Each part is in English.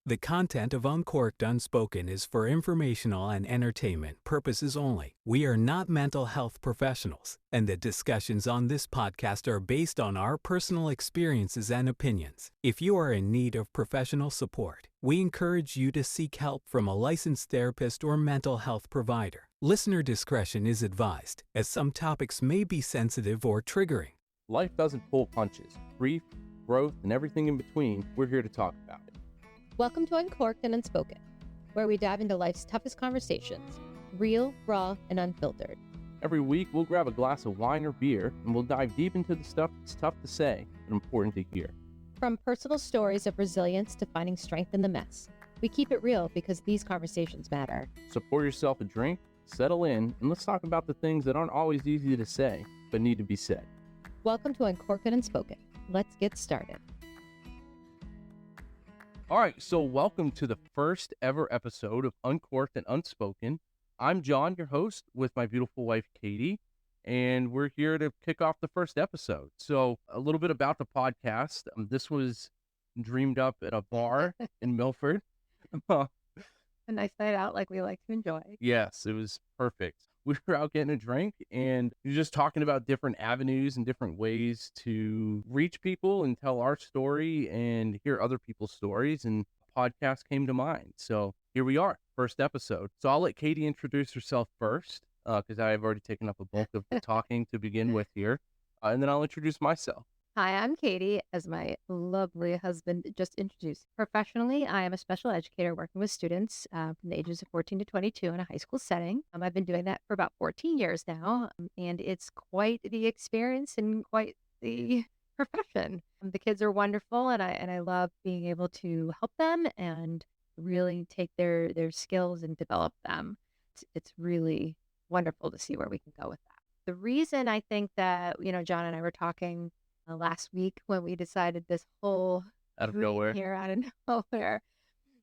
The content of Uncorked Unspoken is for informational and entertainment purposes only. We are not mental health professionals, and the discussions on this podcast are based on our personal experiences and opinions. If you are in need of professional support, we encourage you to seek help from a licensed therapist or mental health provider. Listener discretion is advised, as some topics may be sensitive or triggering. Life doesn't pull punches. Grief, growth, and everything in between, we're here to talk about it. Welcome to Uncorked and Unspoken, where we dive into life's toughest conversations, real, raw, and unfiltered. Every week, we'll grab a glass of wine or beer, and we'll dive deep into the stuff that's tough to say, but important to hear. From personal stories of resilience to finding strength in the mess, we keep it real because these conversations matter. So pour yourself a drink, settle in, and let's talk about the things that aren't always easy to say, but need to be said. Welcome to Uncorked and Unspoken. Let's get started. All right, so welcome to the first ever episode of Uncorked and Unspoken. I'm John, your host, with my beautiful wife, Katie, and we're here to kick off the first episode. So a little bit about the podcast. This was dreamed up at a bar in Milford. A nice night out like we like to enjoy. Yes, it was perfect. We were out getting a drink and we were just talking about different avenues and different ways to reach people and tell our story and hear other people's stories. And the podcast came to mind. So here we are, first episode. So I'll let Katie introduce herself first because I've already taken up a bulk of the talking to begin with here. And then I'll introduce myself. Hi, I'm Katie, as my lovely husband just introduced. Professionally, I am a special educator working with students from the ages of 14 to 22 in a high school setting. I've been doing that for about 14 years now, and it's quite the experience and quite the profession. The kids are wonderful, and I love being able to help them and really take their skills and develop them. It's really wonderful to see where we can go with that. The reason I think that, John and I were talking last week when we decided this whole Out of nowhere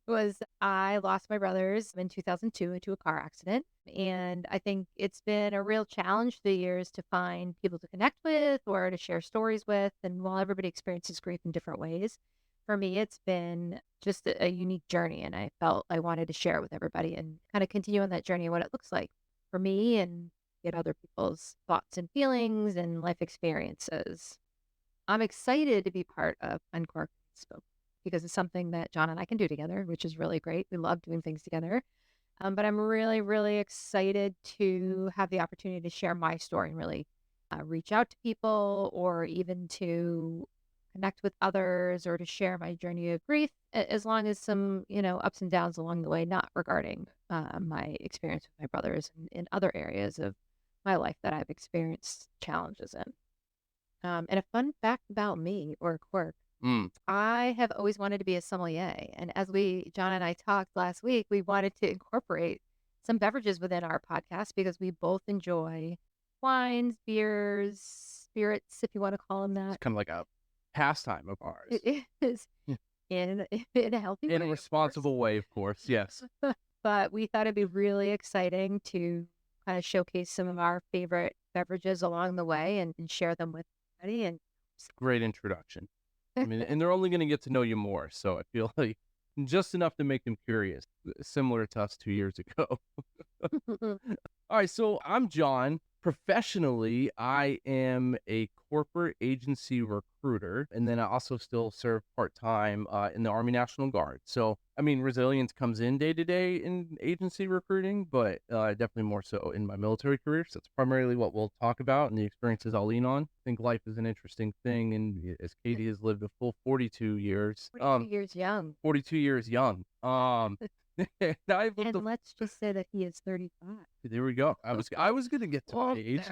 was I lost my brothers in 2002 into a car accident. And I think it's been a real challenge through the years to find people to connect with or to share stories with. And while everybody experiences grief in different ways, for me, it's been just a unique journey. And I felt I wanted to share it with everybody and kind of continue on that journey of what it looks like for me and get other people's thoughts and feelings and life experiences. I'm excited to be part of Uncorked Unspoken because it's something that John and I can do together, which is really great. We love doing things together. But I'm really, really excited to have the opportunity to share my story and really reach out to people or even to connect with others or to share my journey of grief, as long as some, ups and downs along the way, not regarding my experience with my brothers and in other areas of my life that I've experienced challenges in. And a fun fact about me, or a quirk, I have always wanted to be a sommelier. And as John and I talked last week, we wanted to incorporate some beverages within our podcast because we both enjoy wines, beers, spirits, if you want to call them that. It's kind of like a pastime of ours. It is in a healthy way. In a responsible way, of course, yes. But we thought it'd be really exciting to kind of showcase some of our favorite beverages along the way and share them with everybody. And great introduction. I mean, and they're only going to get to know you more. So I feel like just enough to make them curious, similar to us 2 years ago. All right. So I'm John. Professionally, I am a corporate agency recruiter, and then I also still serve part-time in the Army National Guard. So, I mean, resilience comes in day to day in agency recruiting, but definitely more so in my military career. So that's primarily what we'll talk about and the experiences I'll lean on. I think life is an interesting thing, and as Katie has lived a full 42 years. 42 years young. 42 years young. And let's just say that he is 35. There we go. I was gonna get to my age.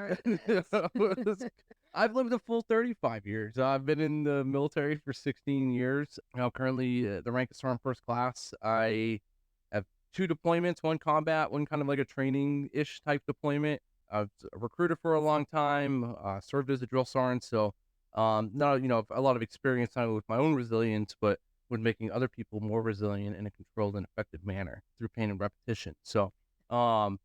I've lived a full 35 years. I've been in the military for 16 years. Now currently the rank is Sergeant First Class. I have 2 deployments, one combat, one kind of like a training-ish type deployment. I've recruited for a long time, served as a drill sergeant, so not a lot of experience not only with my own resilience, but with making other people more resilient in a controlled and effective manner through pain and repetition. So I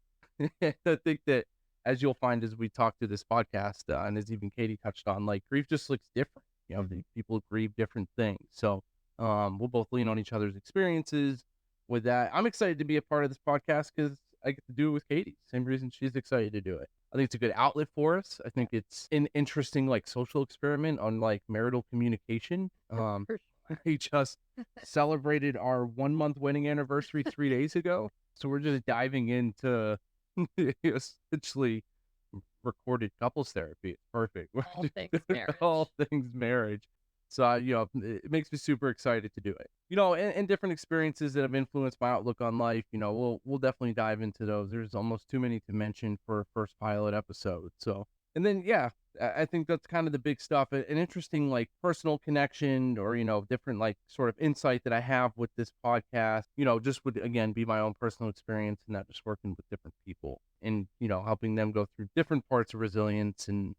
think that as you'll find as we talk through this podcast, and as even Katie touched on, like grief just looks different. The people grieve different things. So We'll both lean on each other's experiences with that. I'm excited to be a part of this podcast because I get to do it with Katie. Same reason she's excited to do it. I think it's a good outlet for us. I think it's an interesting like social experiment on like marital communication. For sure. We just celebrated our 1 month wedding anniversary 3 days ago. So we're just diving into essentially recorded couples therapy. It's perfect. All things marriage. All things marriage. So, it makes me super excited to do it. And different experiences that have influenced my outlook on life, we'll definitely dive into those. There's almost too many to mention for a first pilot episode. So, and then, yeah, I think that's kind of the big stuff. An interesting, like, personal connection or, different, like, sort of insight that I have with this podcast, just would, again, be my own personal experience and not just working with different people and, helping them go through different parts of resilience and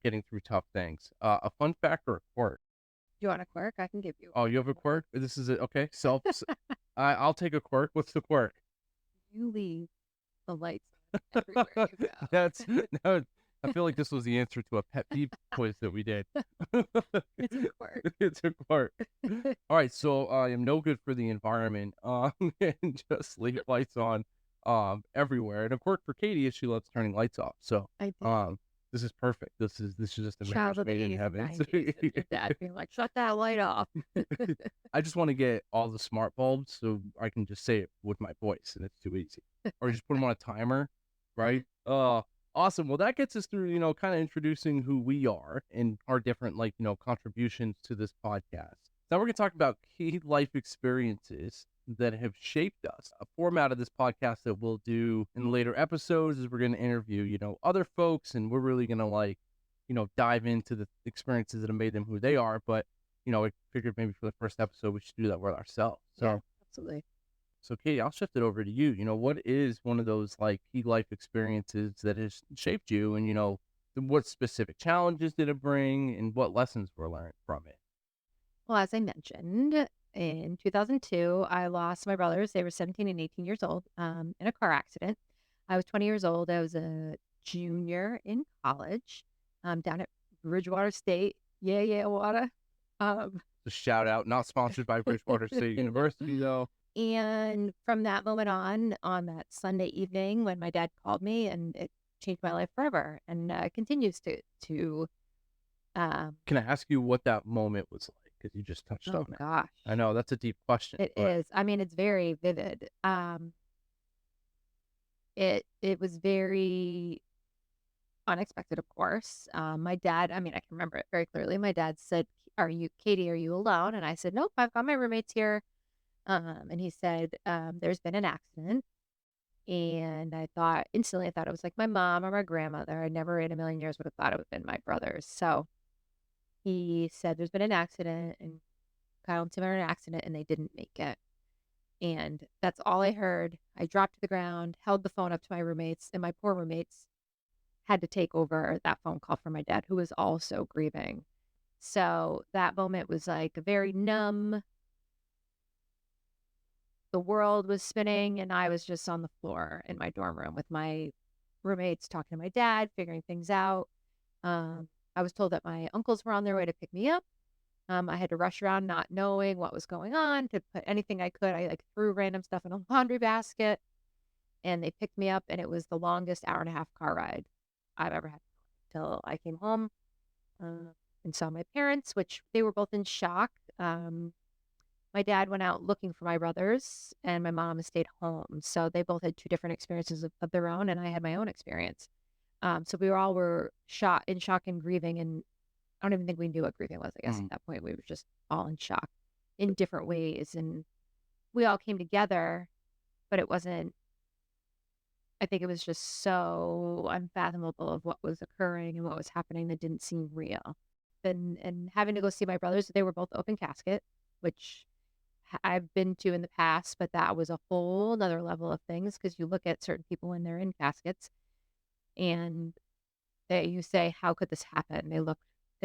getting through tough things. A fun fact or a quirk? Do you want a quirk? I can give you. Oh, you have a quirk? This is it. Okay. I'll take a quirk. What's the quirk? You leave the lights on everywhere you go. No, I feel like this was the answer to a pet peeve quiz that we did. It's a quirk. It's a quirk. All right. So I am no good for the environment and just leave lights on everywhere. And a quirk for Katie is she loves turning lights off. So I do. this is perfect. This is just a Child match of the made in 80s heaven. and 90s, and your dad being like, shut that light off. I just want to get all the smart bulbs so I can just say it with my voice, and it's too easy. Or just put them on a timer, right? Awesome. Well, that gets us through, kind of introducing who we are and our different, like, contributions to this podcast. Now we're going to talk about key life experiences that have shaped us. A format of this podcast that we'll do in later episodes is we're going to interview, other folks, and we're really going to like, dive into the experiences that have made them who they are. But, I figured maybe for the first episode, we should do that with ourselves. So, Yeah, absolutely. So Katie, I'll shift it over to you. What is one of those like key life experiences that has shaped you and, what specific challenges did it bring and what lessons were learned from it? Well, as I mentioned, in 2002, I lost my brothers. They were 17 and 18 years old in a car accident. I was 20 years old. I was a junior in college down at Bridgewater State. Yeah, water. A shout out, not sponsored by Bridgewater State University, though. And from that moment on that Sunday evening when my dad called me, and it changed my life forever and continues to. Can I ask you what that moment was like? Because you just touched on it. Oh, gosh. I know, that's a deep question. It is. I mean, it's very vivid. It was very unexpected, of course. My dad, I mean, I can remember it very clearly. My dad said, Katie, are you alone? And I said, nope, I've got my roommates here. And he said, there's been an accident. And I thought instantly, it was like my mom or my grandmother. I never in a million years would have thought it would have been my brothers. So he said, there's been an accident, and Kyle and Tim are in an accident, and they didn't make it. And that's all I heard. I dropped to the ground, held the phone up to my roommates, and my poor roommates had to take over that phone call from my dad, who was also grieving. So that moment was like a very numb. The world was spinning, and I was just on the floor in my dorm room with my roommates, talking to my dad, figuring things out. I was told that my uncles were on their way to pick me up. I had to rush around not knowing what was going on to put anything I could. I like threw random stuff in a laundry basket, and they picked me up, and it was the longest hour and a half car ride I've ever had till I came home and saw my parents, which they were both in shock. My dad went out looking for my brothers, and my mom stayed home. So they both had two different experiences of their own, and I had my own experience. So we were in shock and grieving, and I don't even think we knew what grieving was. I guess at that point we were just all in shock in different ways, and we all came together, but it wasn't. I think it was just so unfathomable of what was occurring and what was happening that didn't seem real. And having to go see my brothers, they were both open casket, which I've been to in the past, but that was a whole nother level of things because you look at certain people when they're in caskets, and you say, how could this happen? They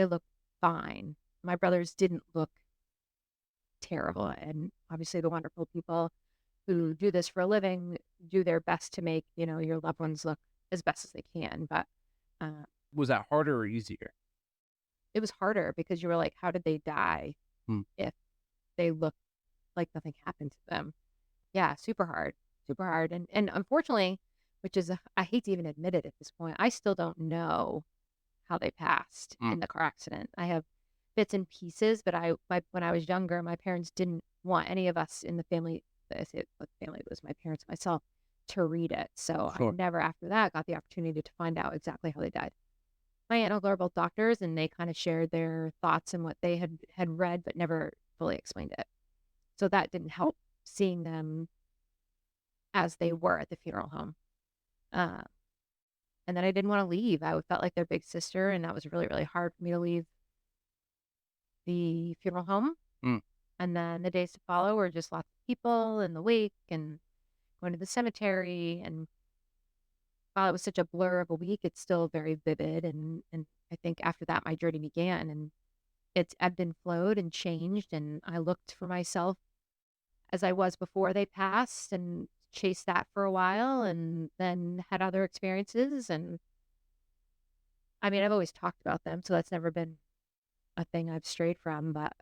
look fine. My brothers didn't look terrible, and obviously the wonderful people who do this for a living do their best to make your loved ones look as best as they can. But was that harder or easier? It was harder because you were like, how did they die? Hmm. If they look like nothing happened to them. Yeah, super hard, super hard. And unfortunately, which is, I hate to even admit it at this point, I still don't know how they passed Mm. in the car accident. I have bits and pieces, but when I was younger, my parents didn't want any of us in the family, I say what family, it was my parents and myself, to read it. So I Sure. never after that got the opportunity to find out exactly how they died. My aunt and uncle are both doctors, and they kind of shared their thoughts and what they had read, but never fully explained it. So that didn't help seeing them as they were at the funeral home. Uh, and then I didn't want to leave. I felt like their big sister, and that was really, really hard for me to leave the funeral home. Mm. And then the days to follow were just lots of people in the wake and going to the cemetery. And while it was such a blur of a week, it's still very vivid. And I think after that, my journey began, and it's ebbed and flowed and changed. And I looked for myself as I was before they passed and chased that for a while, and then had other experiences. And I mean, I've always talked about them, so that's never been a thing I've strayed from. But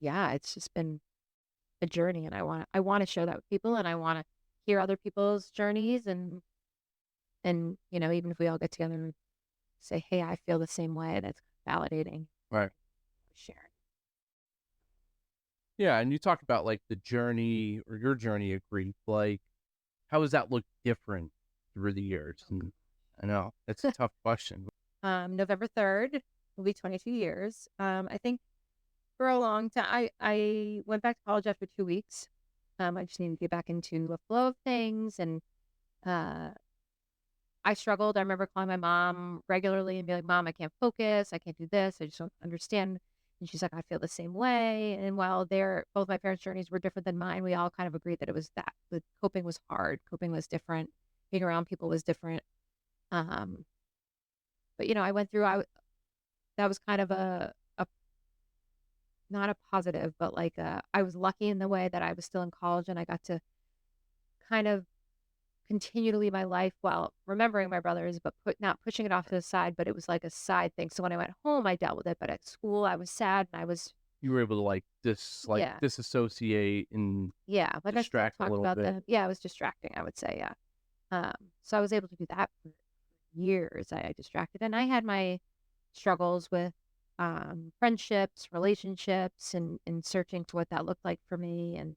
yeah, it's just been a journey, and I want to share that with people, and I want to hear other people's journeys, and even if we all get together and say, "Hey, I feel the same way," that's validating. Right. Sharing. Yeah, and you talk about like the journey or your journey of grief. Like, how does that look different through the years? And I know it's a tough question. November 3rd will be 22 years. I think for a long time, I went back to college after 2 weeks. I just needed to get back into the flow of things, and uh, I struggled. I remember calling my mom regularly and being like, "Mom, I can't focus. I can't do this. I just don't understand." And she's like, "I feel the same way." And while both my parents' journeys were different than mine, we all kind of agreed that it was that the coping was hard. Coping was different. Being around people was different. Um, but I went through. That was kind of a not a positive, but like I was lucky in the way that I was still in college, and I got to kind of continue to lead my life while remembering my brothers, but not pushing it off to the side. But it was like a side thing. So when I went home, I dealt with it. But at school, I was sad, and I was You were able to yeah, disassociate and yeah. Like I still distract a talked little about bit. yeah, it was distracting. I would say, yeah. So I was able to do that for years. I distracted, and I had my struggles with friendships, relationships, and searching for what that looked like for me, and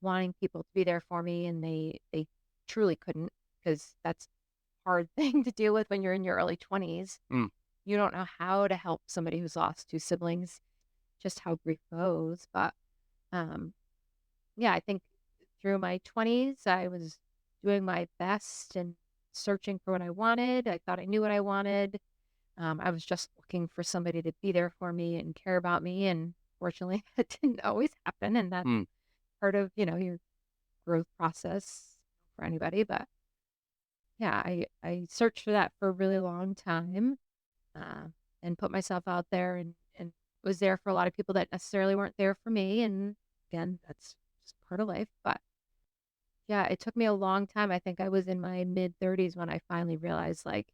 wanting people to be there for me, and they truly couldn't, because that's a hard thing to deal with when you're in your early 20s. Mm. You don't know how to help somebody who's lost two siblings, just how grief goes. But um, yeah, I think through my 20s, I was doing my best and searching for what I wanted. I thought I knew what I wanted. I was just looking for somebody to be there for me and care about me. And fortunately, it didn't always happen. And that's Mm. part of, your growth process for anybody. But yeah, I searched for that for a really long time, uh, and put myself out there, and was there for a lot of people that necessarily weren't there for me. And again, that's just part of life. But yeah, it took me a long time. I think I was in my mid 30s when I finally realized, like,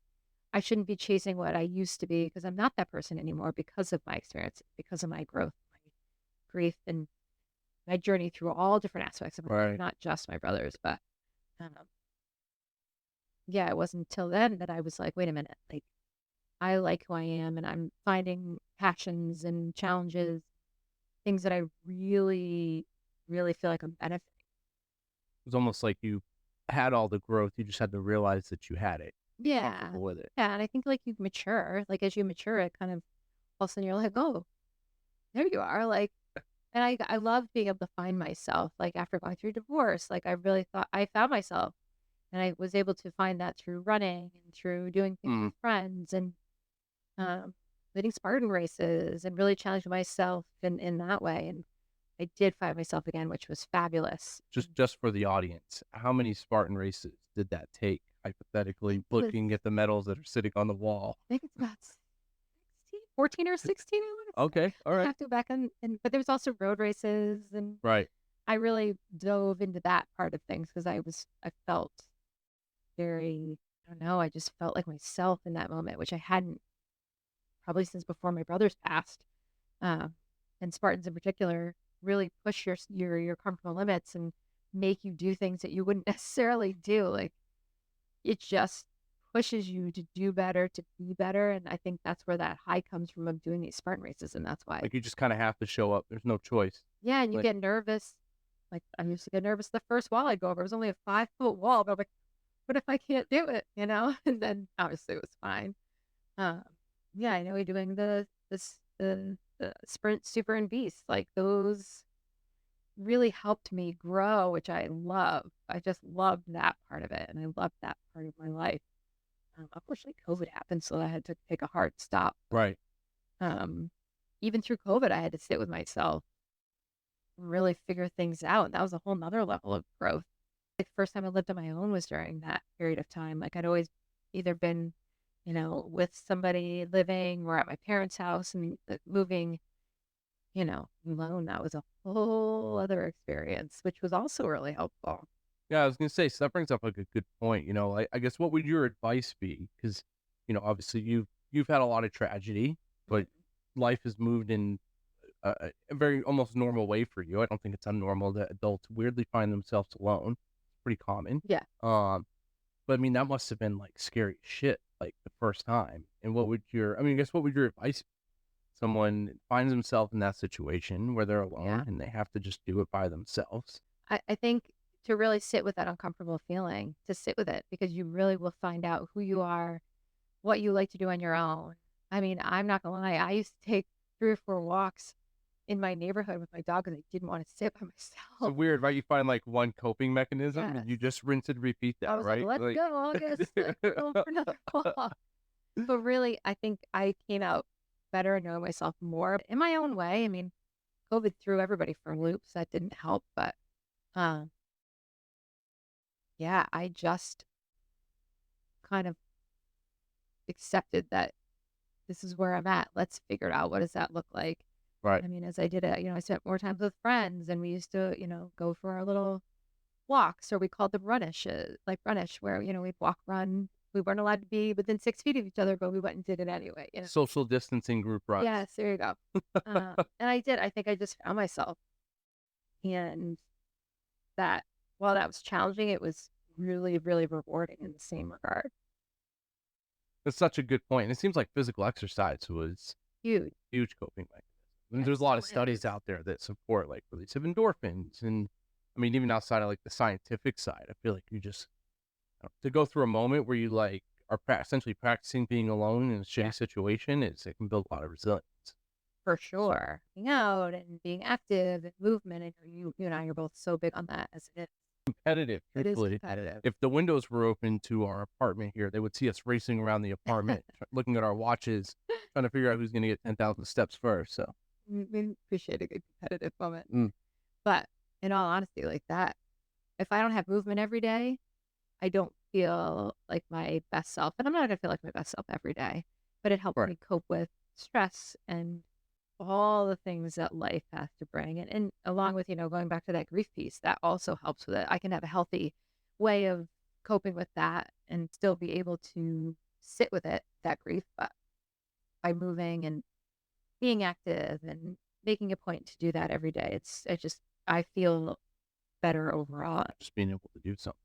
I shouldn't be chasing what I used to be, because I'm not that person anymore, because of my experience, because of my growth, my grief, and my journey through all different aspects of my life, Right. not just my brothers. But um, yeah, it wasn't until then that I was like, wait a minute, like, I like who I am, and I'm finding passions and challenges, things that I really, really feel like I'm benefiting. It was almost like you had all the growth. You just had to realize that you had it. Yeah. Comfortable with it. Yeah. And I think like you mature, like as you mature, it kind of all of a sudden you're like, oh, there you are. Like, and I love being able to find myself, like after going through divorce. Like I really thought I found myself, and I was able to find that through running and through doing things Mm. with friends, and um, leading Spartan races, and really challenging myself in that way. And I did find myself again, which was fabulous. Just for the audience, how many Spartan races did that take? Hypothetically, It was, looking at the medals that are sitting on the wall. I think it's about 16, 14 or 16. I want to say. Okay, all I right, have to go back and but there was also road races, and right. I really dove into that part of things, because I felt very, I don't know, I just felt like myself in that moment, which I hadn't probably since before my brothers passed. Uh, and Spartans in particular really push your comfortable limits and make you do things that you wouldn't necessarily do. Like it just pushes you to do better, to be better. And I think that's where that high comes from of doing these Spartan races. And that's why, Like you just kind of have to show up. There's no choice. yeah, and you Like, get nervous. Like I used to get nervous the first wall I'd go over. It was only a 5-foot wall, but I'm like, what if I can't do it? And then obviously it was fine. Um, yeah, I know you're doing the sprint, super, and beast. Like those really helped me grow, which I love. I just loved that part of it, and I loved that part of my life. Unfortunately, COVID happened, so I had to take a hard stop. right. Um, Even through COVID, I had to sit with myself and really figure things out. And that was a whole nother level of growth. The first time I lived on my own was during that period of time. Like I'd always either been, with somebody living or at my parents' house and moving, alone. That was a whole other experience, which was also really helpful. Yeah, I was gonna say, so that brings up like a good point. I guess what would your advice be? Because obviously you've had a lot of tragedy, but life has moved in a very almost normal way for you. I don't think it's unnormal that adults weirdly find themselves alone. It's pretty common. Yeah. But I mean that must have been like scary as shit, like the first time. And I guess what would your advice be? Someone finds himself in that situation where they're alone Yeah. and they have to just do it by themselves. I think to really sit with that uncomfortable feeling, to sit with it, because you really will find out who you are, what you like to do on your own. I mean, I'm not gonna lie, I used to take 3 or 4 walks in my neighborhood with my dog because I didn't want to sit by So myself. weird, right? You find like one coping mechanism and Yes. you just rinse and repeat I that, was like, right? let's Like, go, August. Let's go for another walk. But really, I think I came out better and knowing myself more in my own way. I mean, COVID threw everybody for loops. That didn't help. But uh, yeah, I just kind of accepted that this is where I'm at. Let's figure it out. What does that look like? right. I mean, as I did it, I spent more time with friends and we used to, go for our little walks, or we called them runnish, where, we'd walk, run. We weren't allowed to be within 6 feet of each other, but we went and did it anyway. Social distancing group runs. Yes, there you go. And I did. I think I just found myself. And that, while that was challenging, it was really, really rewarding in the same regard. That's such a good point. And it seems like physical exercise was Huge. huge coping mechanism. I mean, It there's a lot of still studies is. out there that support like release of endorphins. And I mean, even outside of like the scientific side, I feel like to go through a moment where you like are essentially practicing being alone in a shitty Yeah. situation it can build a lot of resilience. For sure. Being out and being active and movement. And you and I are both so big on that as it is. Competitive, It is truthfully. competitive. If the windows were open to our apartment here, they would see us racing around the apartment, looking at our watches, trying to figure out who's going to get 10,000 steps first. So, We appreciate a good competitive moment. Mm. But in all honesty, like that, if I don't have movement every day, I don't feel like my best self. And I'm not going to feel like my best self every day, but it helps Right. me cope with stress and all the things that life has to bring. And along with, going back to that grief piece, that also helps with it. I can have a healthy way of coping with that and still be able to sit with it, that grief, but by moving and being active and making a point to do that every day. I feel better overall. just being able to do something.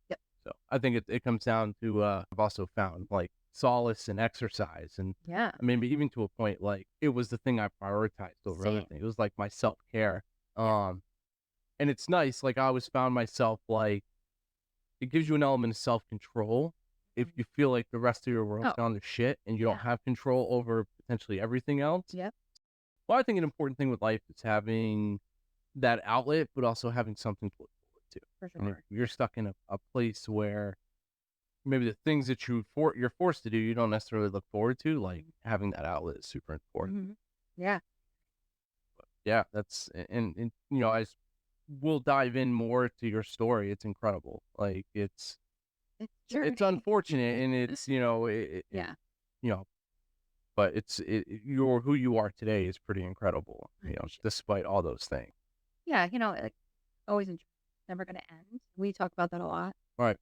Yep. So, I think it comes down to, I've also found like solace and exercise. And Yeah. I mean, even to a point, like it was the thing I prioritized over other Same. things. It was like my self-care. Yeah. And it's nice. Like I always found myself like, it gives you an element of self-control if Mhm. you feel like the rest of your world's Oh, gone to shit and you don't yeah. have control over potentially everything else. Yep. Well, I think an important thing with life is having that outlet, but also having something to look forward to. For I mean, sure. you're stuck in a place where maybe the things that you're forced to do, you don't necessarily look forward to. Like having that outlet is super important. Mhm. Yeah. Yeah, that's and we'll dive in more to your story. It's incredible. Like It's it's journey. unfortunate and it's Yeah. you know but you're who you are today is pretty incredible. I appreciate it. Despite all those things. Yeah. Like always enjoy. Never going to end. We talk about that a lot. Right.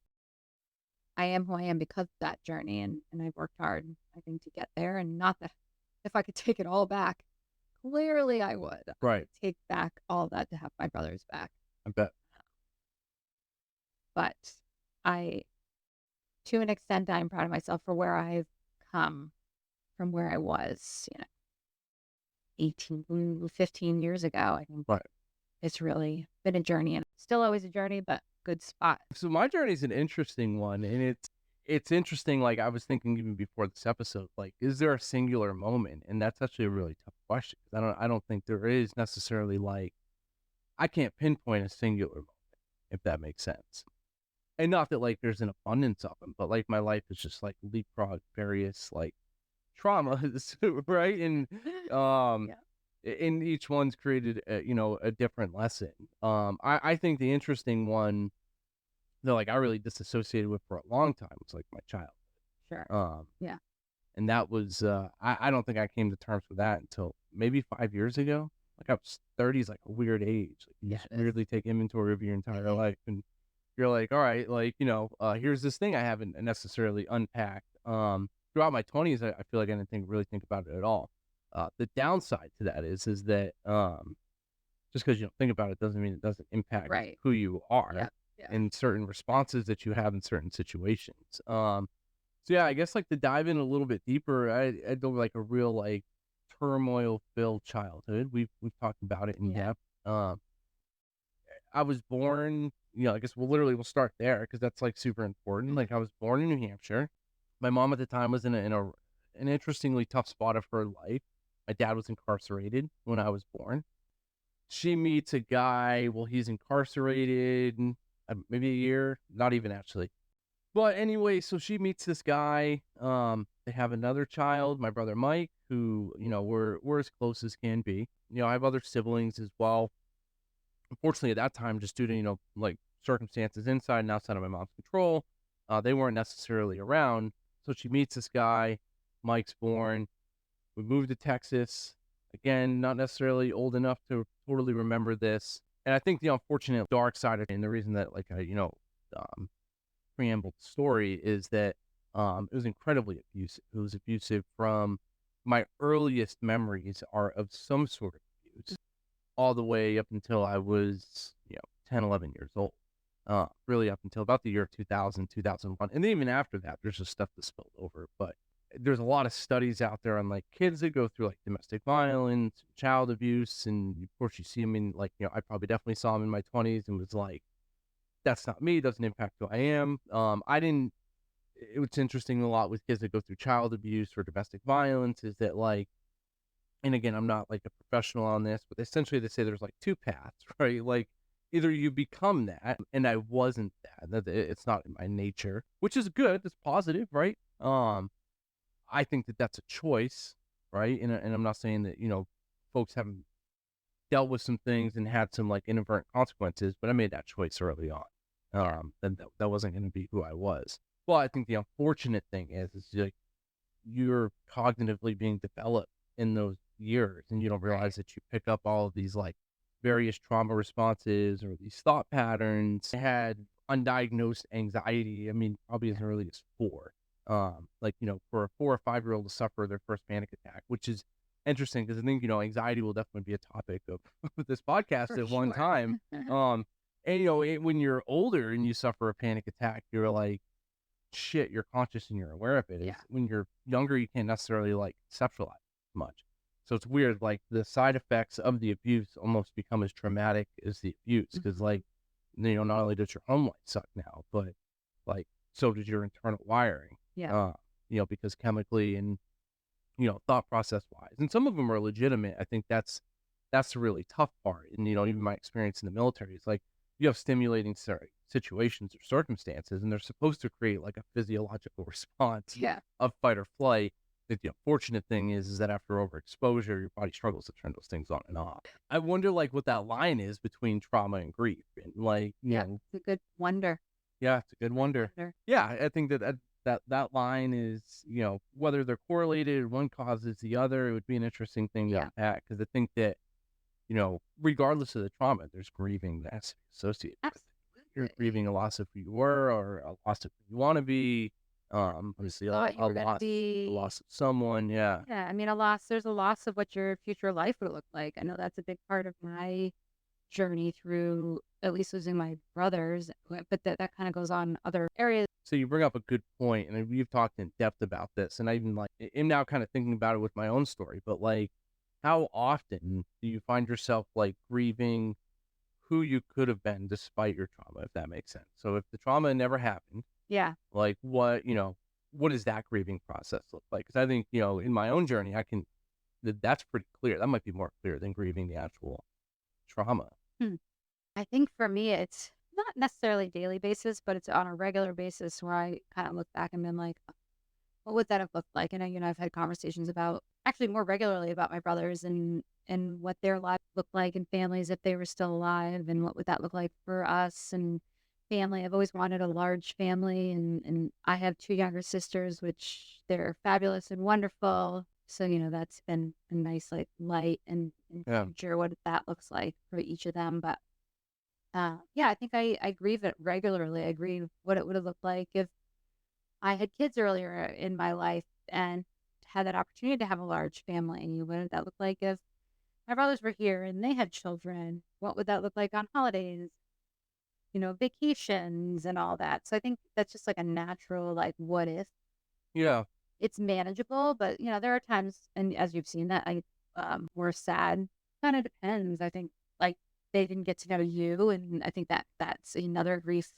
I am who I am because of that journey and I've worked hard, I think, to get there. And not that if I could take it all back, clearly I would. Right. Take back all that to have my brothers back. I bet. But to an extent, I'm proud of myself for where I've come from where I was, 15 years ago. I think Right. it's really been a journey, and still always a journey, but good spot. So my journey is an interesting one, and it's interesting. Like I was thinking even before this episode, like, is there a singular moment? And that's actually a really tough question. I don't think there is necessarily. Like, I can't pinpoint a singular moment, if that makes sense. And not that like there's an abundance of them, but like my life is just like leapfrog various like traumas, right? And Yeah. and each one's created a different lesson. I think the interesting one that like I really disassociated with for a long time was like my child. Sure. Yeah. And that was I don't think I came to terms with that until maybe 5 years ago. Like I was 30 is like a weird age. Like you Yeah, just it is. weirdly take inventory of your entire life, and you're like, all right, like here's this thing I haven't necessarily unpacked. Throughout my 20s, I feel like I didn't really think about it at all. The downside to that is that just because you don't think about it doesn't mean it doesn't impact Right. who you are Yeah. Yeah. and certain responses that you have in certain situations. So yeah, I guess like to dive in a little bit deeper, I go like a real like turmoil filled childhood. We've talked about it in Yeah. depth. I was born, I guess we'll start there because that's like super important. Like I was born in New Hampshire. My mom at the time was in an interestingly tough spot of her life. My dad was incarcerated when I was born. She meets a guy. Well, he's incarcerated, maybe a year, not even actually. But anyway, so she meets this guy. They have another child, my brother Mike, who we're as close as can be. I have other siblings as well. Unfortunately, at that time, just due to like circumstances inside and outside of my mom's control, they weren't necessarily around. So she meets this guy. Mike's born. We moved to Texas. Again, not necessarily old enough to totally remember this. And I think the unfortunate dark side of it, and the reason that like I preamble story is that it was incredibly abusive. It was abusive from my earliest memories are of some sort of abuse all the way up until I was 10, 11 years old. Really up until about the year 2000, 2001. And then even after that, there's just stuff that spilled over. But there's a lot of studies out there on like kids that go through like domestic violence, child abuse. And of course you see them in like, I probably definitely saw them in my 20s and was like, that's not me, doesn't impact who I am. It's interesting a lot with kids that go through child abuse or domestic violence is that like, and again, I'm not like a professional on this, but essentially they say there's like two paths, right? Like either you become that, and I wasn't that. It's not in my nature, which is good. It's positive, right? I think that that's a choice, right? And I'm not saying that folks haven't dealt with some things and had some like inadvertent consequences, but I made that choice early on. That wasn't going to be who I was. Well, I think the unfortunate thing is like you're cognitively being developed in those years, and you don't realize that you pick up all of these like various trauma responses or these thought patterns. I had undiagnosed anxiety. I mean, probably as early as 4. Like for a 4 or 5-year-old to suffer their first panic attack, which is interesting because I think anxiety will definitely be a topic of this podcast For at one sure. time. And when you're older and you suffer a panic attack, you're like, shit, you're conscious and you're aware of it. Yeah. When you're younger, you can't necessarily like conceptualize much. So it's weird. Like the side effects of the abuse almost become as traumatic as the abuse because like not only does your home life suck now, but like so does your internal wiring. Yeah. Because chemically and thought process wise, and some of them are legitimate. I think that's the really tough part. And even my experience in the military is like you have stimulating situations or circumstances, and they're supposed to create like a physiological response of fight or flight. The unfortunate thing is that after overexposure, your body struggles to turn those things on and off. I wonder like what that line is between trauma and grief, and like it's a good wonder. Yeah, it's a good wonder. Yeah, I think that line is whether they're correlated, one causes the other. It would be an interesting thing to unpack because I think that regardless of the trauma, there's grieving that's associated with it. You're grieving a loss of who you were or a loss of who you want to be. Obviously thought you a were going to loss, the be. loss of someone. Yeah. Yeah, I mean, there's a loss of what your future life would look like. I know that's a big part of my journey through at least losing my brothers, but that kind of goes on other areas. So you bring up a good point, and we've talked in depth about this, and I even like am now kind of thinking about it with my own story. But like, how often do you find yourself like grieving who you could have been despite your trauma, if that makes sense? So if the trauma never happened, Yeah. like what does that grieving process look like? Because I think in my own journey, that's pretty clear. That might be more clear than grieving the actual trauma. Hmm. I think for me, it's not necessarily daily basis, but it's on a regular basis where I kind of look back and been like, what would that have looked like? And I've had conversations about actually more regularly about my brothers and what their lives looked like and families if they were still alive and what would that look like for us and family. I've always wanted a large family and I have two younger sisters, which they're fabulous and wonderful. So, that's been a nice like light and Yeah. future what that looks like for each of them. But yeah, I think I grieve it regularly. I grieve what it would have looked like if I had kids earlier in my life and had that opportunity to have a large family. And what would that look like if my brothers were here and they had children? What would that look like on holidays, vacations and all that? So I think that's just like a natural, like, what if Yeah. it's manageable? But, there are times, and as you've seen that we're sad. Kind of depends. I think like they didn't get to know you. And I think that's another grief,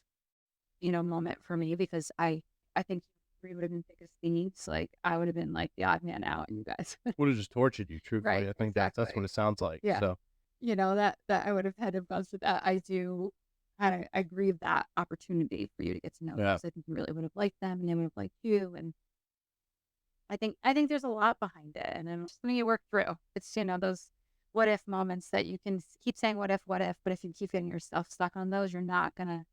moment for me because I think we would have been thick as thieves. Like I would have been like the odd man out, and you guys, Would have just tortured you, truthfully. right? I think that's what Exactly. it sounds like. Yeah. So That I would have had to bust with that. I do kind of I grieve that opportunity for you to get to know them yeah. because I think you really would have liked them and they would have liked you. And I think there's a lot behind it, and then just something you work through. It's those what if moments that you can keep saying what if, but if you keep getting yourself stuck on those, you're not gonna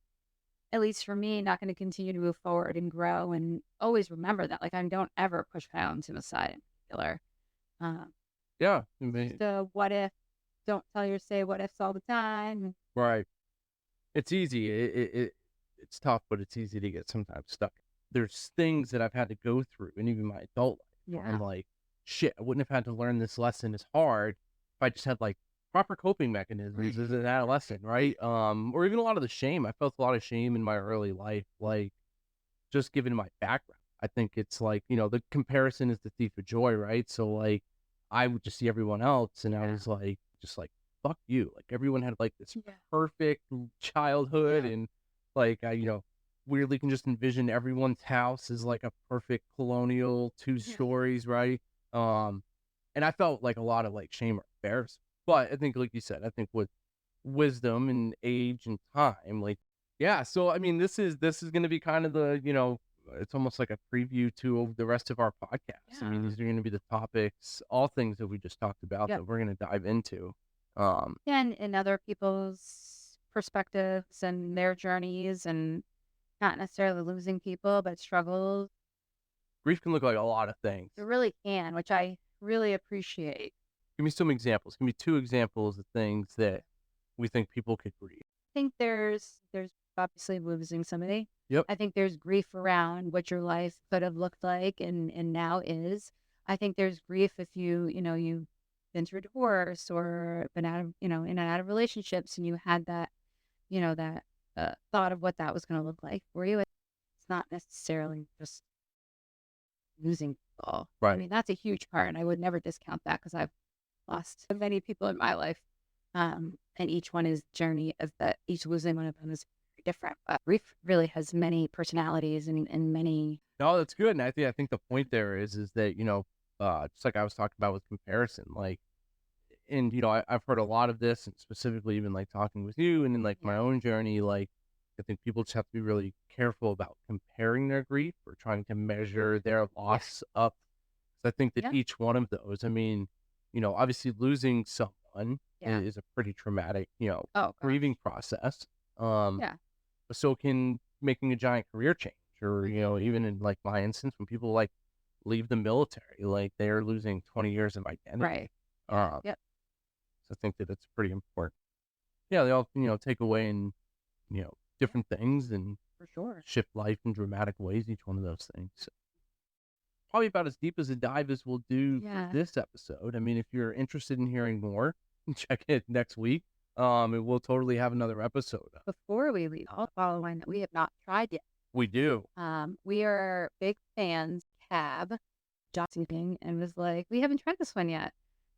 at least for me, not going to continue to move forward and grow and always remember that. Like, I don't ever push my own to the side in particular. Um, Yeah. just a what if, don't say what ifs all the time. Right. It's easy. It's tough, but it's easy to get sometimes stuck. There's things that I've had to go through, and even my adult life, where I'm Yeah. like, shit, I wouldn't have had to learn this lesson as hard if I just had like proper coping mechanisms as an adolescent, right? Or even a lot of the shame. I felt a lot of shame in my early life, like just given my background. I think it's like, the comparison is the thief of joy, right? So like I would just see everyone else and I Yeah. was like, just like, fuck you. Like everyone had like this Yeah. perfect childhood Yeah. and like I, weirdly can just envision everyone's house as like a perfect colonial two Yeah. stories, right? Um, and I felt like a lot of like shame or embarrassment. But I think, like you said, I think with wisdom and age and time, like, yeah. So I mean, this is going to be kind of the, it's almost like a preview to the rest of our podcast. I mean, Yeah. these are going to be the topics, all things that we just talked about Yep. that we're going to dive into. Yeah, and other people's perspectives and their journeys and not necessarily losing people, but struggles. Grief can look like a lot of things. It really can, which I really appreciate. Give me some examples. Give me two examples of things that we think people could grieve. I think there's obviously losing somebody. Yep. I think there's grief around what your life could have looked like and now is. I think there's grief if you've been through a divorce or been out of in and out of relationships and you had that thought of what that was going to look like for you. It's not necessarily just losing people. I Right. mean, that's a huge part, and I would never discount that because I've lost many people in my life. And each one is journey of that each losing one of them is very different. But grief really has many personalities and many. No, that's good. And I think the point there is that, just like I was talking about with comparison, like, and, I've heard a lot of this and specifically even like talking with you and in like my Yeah. own journey, like, I think people just have to be really careful about comparing their grief or trying to measure their loss up. 'Cause I think that Yeah. each one of those, I mean, obviously losing someone Yeah. is a pretty traumatic, Oh, gosh. grieving process. Um, Yeah. but so can making a giant career change or, even in like my instance, when people like leave the military, like they're losing 20 years of identity. Right. Yeah. Um, Yep. so I think that it's pretty important. Yeah, they all, take away and, different things and For sure. shift life in dramatic ways, each one of those things. So, probably about as deep as a dive as we'll do for this episode. I mean, if you're interested in hearing more, check it next week. And we'll totally have another episode. Before we leave, I'll follow one that we have not tried yet. We do. We are big fans of Cab, Johnson, and was like, we haven't tried this one yet.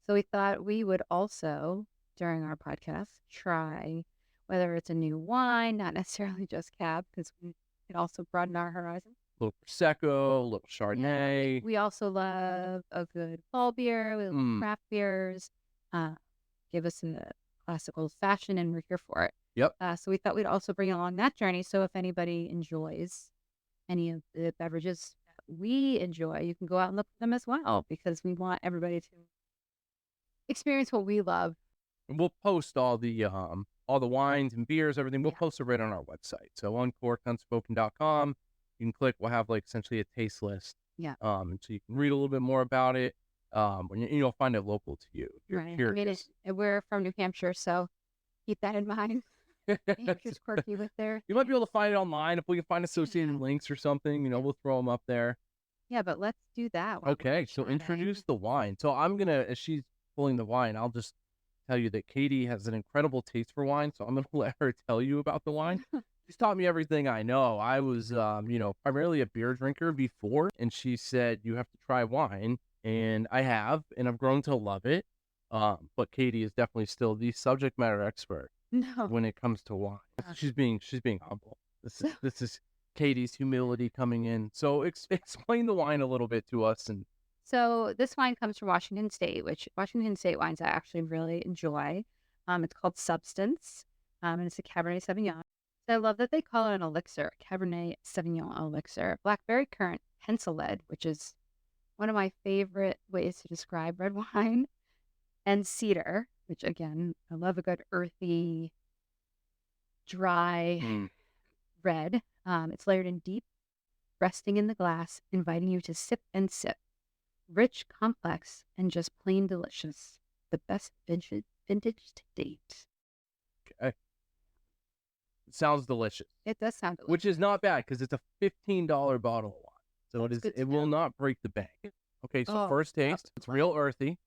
So we thought we would also, during our podcast, try whether it's a new wine, not necessarily just Cab, because we could also broaden our horizon. A little Prosecco, a little Chardonnay. Yeah, we also love a good fall beer. We love craft beers. Give us a classic old fashioned, and we're here for it. Yep. So we thought we'd also bring along that journey. So if anybody enjoys any of the beverages that we enjoy, you can go out and look for them as well, because we want everybody to experience what we love. And we'll post all the wines and beers, everything. We'll post it right on our website. So uncorkedunspoken.com. You can click. We'll have like essentially a taste list. Yeah. And so you can read a little bit more about it. When you'll find it local to you. If you're Right. curious. I mean, we're from New Hampshire, so keep that in mind. New Hampshire's quirky with their. You might be able to find it online if we can find associated links or something. We'll throw them up there. Yeah, but let's do that one. Okay, so introduce the wine. So I'm gonna, as she's pulling the wine, I'll just tell you that Katie has an incredible taste for wine. So I'm gonna let her tell you about the wine. She's taught me everything I know. I was, primarily a beer drinker before, and she said you have to try wine, and I have, and I've grown to love it. But Katie is definitely still the subject matter expert when it comes to wine. She's being humble. This is Katie's humility coming in. So explain the wine a little bit to us. And so this wine comes from Washington State, which Washington State wines I actually really enjoy. It's called Substance, and it's a Cabernet Sauvignon. So I love that they call it an elixir, Cabernet Sauvignon elixir. Blackberry currant pencil lead, which is one of my favorite ways to describe red wine, and cedar, which again, I love a good earthy, dry red. It's layered in deep, resting in the glass, inviting you to sip and sip. Rich, complex, and just plain delicious. The best vintage to date. Okay. It sounds delicious. It does sound delicious. Which is not bad because it's a $15 bottle of wine. So it will not break the bank. Okay, so first taste, it's real earthy.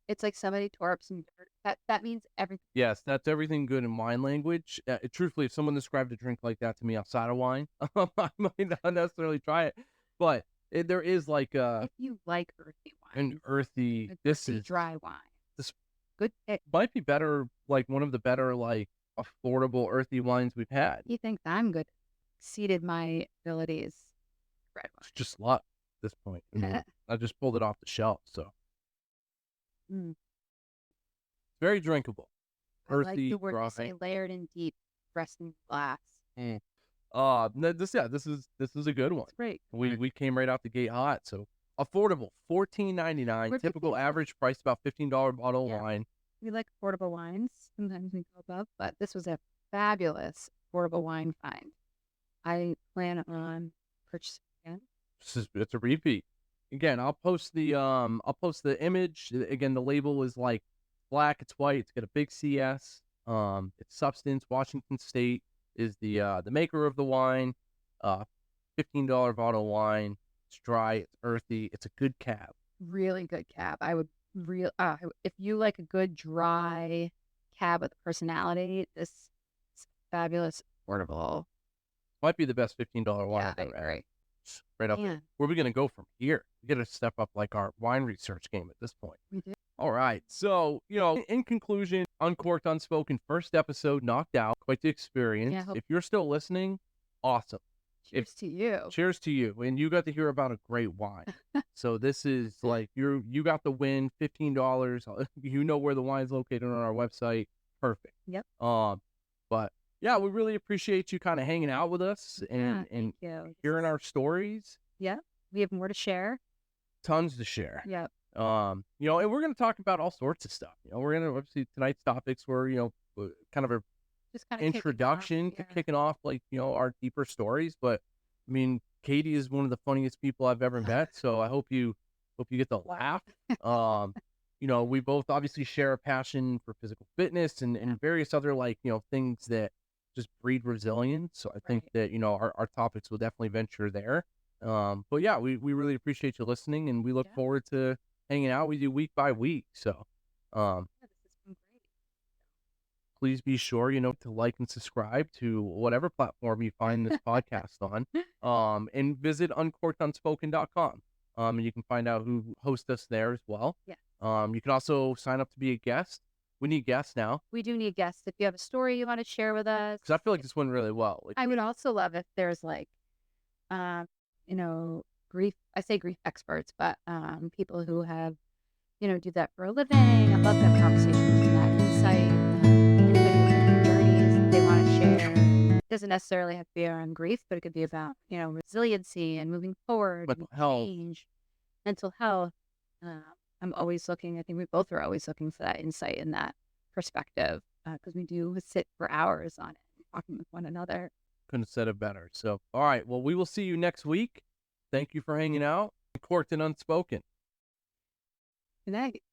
It's like somebody tore up some dirt. That means everything. Yes, that's everything good in wine language. Truthfully, if someone described a drink like that to me outside of wine, I might not necessarily try it. But there is like if you like earthy wine, an earthy. This is dry wine. This good pick. Might be better, like one of the better, like affordable earthy wines we've had. You think I'm good? Exceeded my abilities. Red wine. It's just luck at this point. I mean, I just pulled it off the shelf, so. It's very drinkable. Earthy, I like the word dry. you say, layered in deep, resting glass. This is a good one. It's great. We came right out the gate hot, so affordable, $14.99. Typical average price about $15 bottle of wine. We like affordable wines. Sometimes we go above, but this was a fabulous affordable wine find. I plan on purchasing again. It's a repeat. Again, I'll post the image. Again, the label is like black, it's white, it's got a big CS. It's Substance. Washington State is the maker of the wine. $15 bottle of wine. It's dry, it's earthy, it's a good cab. Really good cab. I would if you like a good dry cab with personality, this is fabulous, affordable. Might be the best $15 wine I've ever had. Right up there. Where are we going to go from here? We got to step up like our wine research game at this point. We do. All right. So, in conclusion, Uncorked Unspoken, first episode, knocked out. Quite the experience. Yeah, if you're still listening, awesome. Cheers to you. Cheers to you. And you got to hear about a great wine. So this is like, you got the win, $15. You know where the wine's located on our website. Perfect. Yep. But yeah, we really appreciate you kind of hanging out with us and hearing our stories. Yeah. We have more to share. Tons to share. Yep. And we're going to talk about all sorts of stuff. We're going to, obviously, tonight's topics were, kind of a just kind of introduction to kicking off, like, our deeper stories. But I mean, Katie is one of the funniest people I've ever met. So I hope you get to laugh. We both obviously share a passion for physical fitness and various other, like, things that just breed resilience. So I think Right. that, our topics will definitely venture there. But yeah, we really appreciate you listening, and we look Yeah. forward to hanging out with you week by week. So, um, Yeah, this has been great. please be sure, to like and subscribe to whatever platform you find this podcast on. And visit uncorkedunspoken.com. And you can find out who hosts us there as well. Yeah. You can also sign up to be a guest. We need guests now, We do need guests. If you have a story you want to share with us, because I feel like this went really well. Like, I would also love if there's like, um, you know, grief. I say grief experts, but people who have, do that for a living. I'd love to have conversations and that insight. Anybody with any journeys that they want to share. It doesn't necessarily have to be around grief, but it could be about, resiliency and moving forward and mental health. change, mental health. Uh, I'm always looking. I think we both are always looking for that insight and that perspective because we do sit for hours on it, talking with one another. Couldn't have said it better. So, all right. Well, we will see you next week. Thank you for hanging out. Uncorked and Unspoken. Good night.